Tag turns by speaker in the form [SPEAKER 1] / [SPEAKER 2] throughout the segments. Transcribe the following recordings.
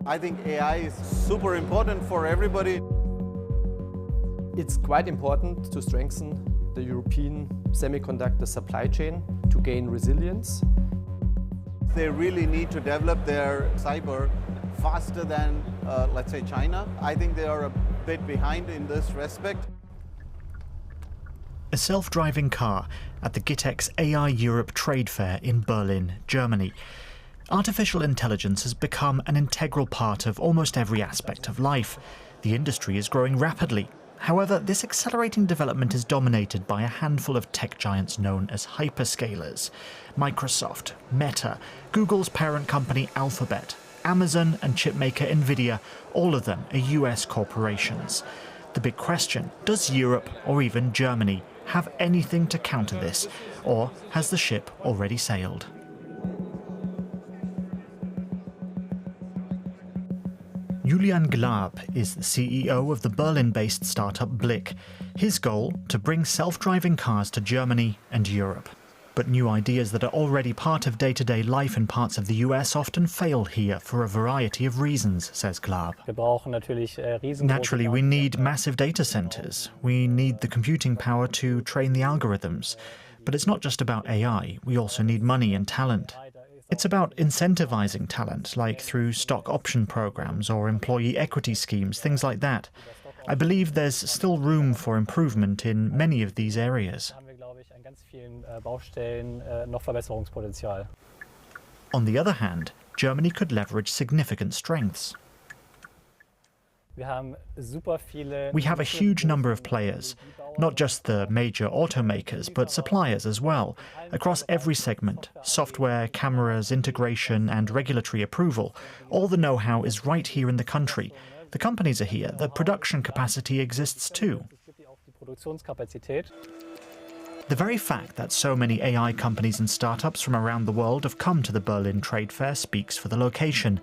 [SPEAKER 1] I think AI is super important for everybody.
[SPEAKER 2] It's quite important to strengthen the European semiconductor supply chain to gain resilience.
[SPEAKER 1] They really need to develop their cyber faster than, let's say, China. I think they are a bit behind in this respect.
[SPEAKER 3] A self-driving car at the GITEX AI Europe trade fair in Berlin, Germany. Artificial intelligence has become an integral part of almost every aspect of life. The industry is growing rapidly. However, this accelerating development is dominated by a handful of tech giants known as hyperscalers. Microsoft, Meta, Google's parent company Alphabet, Amazon and chipmaker Nvidia, all of them are US corporations. The big question, does Europe or even Germany have anything to counter this, or has the ship already sailed? Julian Glab is the CEO of the Berlin-based startup Blick. His goal, to bring self-driving cars to Germany and Europe. But new ideas that are already part of day-to-day life in parts of the US often fail here for a variety of reasons, says Glab. Naturally, we need massive data centers. We need the computing power to train the algorithms. But it's not just about AI, we also need money and talent. It's about incentivizing talent, like through stock option programs or employee equity schemes, things like that. I believe there's still room for improvement in many of these areas. On the other hand, Germany could leverage significant strengths. We have a huge number of players, not just the major automakers, but suppliers as well, across every segment: software, cameras, integration and regulatory approval. All the know-how is right here in the country. The companies are here, the production capacity exists too. The very fact that so many AI companies and startups from around the world have come to the Berlin Trade Fair speaks for the location.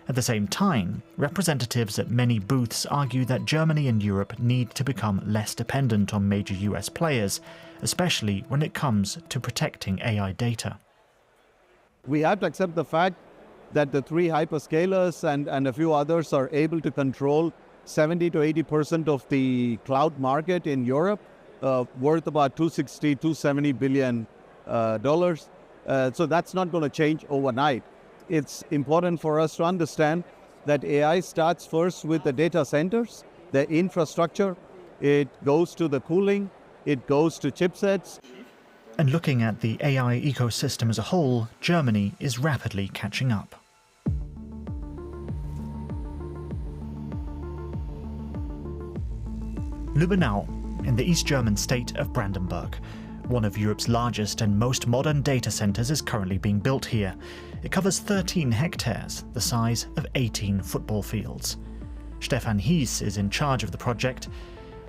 [SPEAKER 3] At the same time, representatives at many booths argue that Germany and Europe need to become less dependent on major US players, especially when it comes to protecting AI data.
[SPEAKER 1] We have to accept the fact that the three hyperscalers and a few others are able to control 70 to 80% of the cloud market in Europe, worth about $270 billion. So that's not going to change overnight. It's important for us to understand that AI starts first with the data centers, the infrastructure. It goes to the cooling, it goes to chipsets.
[SPEAKER 3] And looking at the AI ecosystem as a whole, Germany is rapidly catching up. Lübbenau, in the East German state of Brandenburg. One of Europe's largest and most modern data centers is currently being built here. It covers 13 hectares, the size of 18 football fields. Stefan Hies is in charge of the project.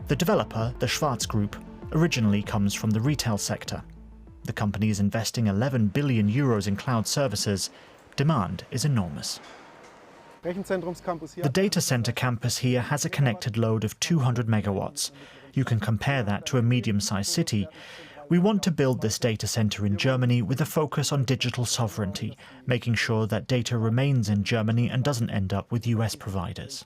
[SPEAKER 3] The developer, the Schwarz Group, originally comes from the retail sector. The company is investing 11 billion euros in cloud services. Demand is enormous. The data center campus here has a connected load of 200 megawatts. You can compare that to a medium-sized city. We want to build this data center in Germany with a focus on digital sovereignty, making sure that data remains in Germany and doesn't end up with US providers.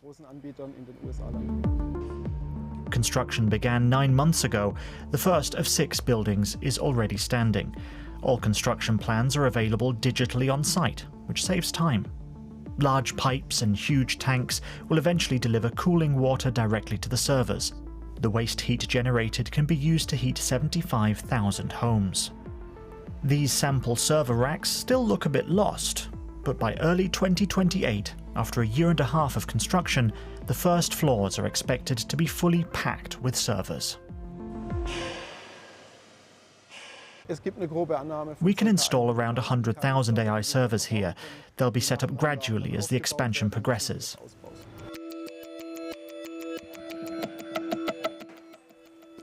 [SPEAKER 3] Construction began 9 months ago. The first of 6 buildings is already standing. All construction plans are available digitally on site, which saves time. Large pipes and huge tanks will eventually deliver cooling water directly to the servers. The waste heat generated can be used to heat 75,000 homes. These sample server racks still look a bit lost, but by early 2028, after a year and a half of construction, the first floors are expected to be fully packed with servers. We can install around 100,000 AI servers here. They'll be set up gradually as the expansion progresses.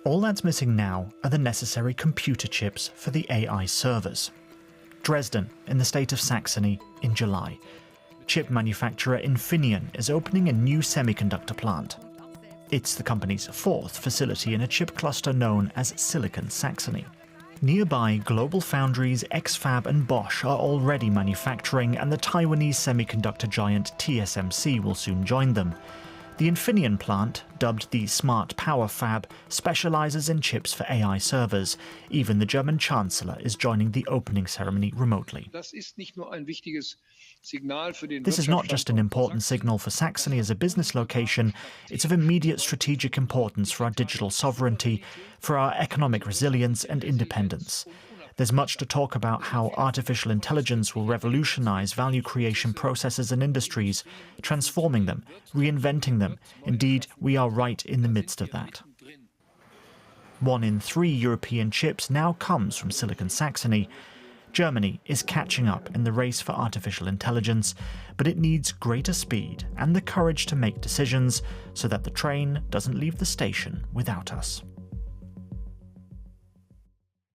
[SPEAKER 3] All that's missing now are the necessary computer chips for the AI servers. Dresden, in the state of Saxony, in July. Chip manufacturer Infineon is opening a new semiconductor plant. It's the company's 4th facility in a chip cluster known as Silicon Saxony. Nearby, global foundries X-Fab and Bosch are already manufacturing, and the Taiwanese semiconductor giant TSMC will soon join them. The Infineon plant, dubbed the Smart Power Fab, specializes in chips for AI servers. Even the German Chancellor is joining the opening ceremony remotely. This is not just an important signal for Saxony as a business location, it's of immediate strategic importance for our digital sovereignty, for our economic resilience and independence. There's much to talk about how artificial intelligence will revolutionize value creation processes and industries, transforming them, reinventing them. Indeed, we are right in the midst of that. 1 in 3 European chips now comes from Silicon Saxony. Germany is catching up in the race for artificial intelligence, but it needs greater speed and the courage to make decisions so that the train doesn't leave the station without us.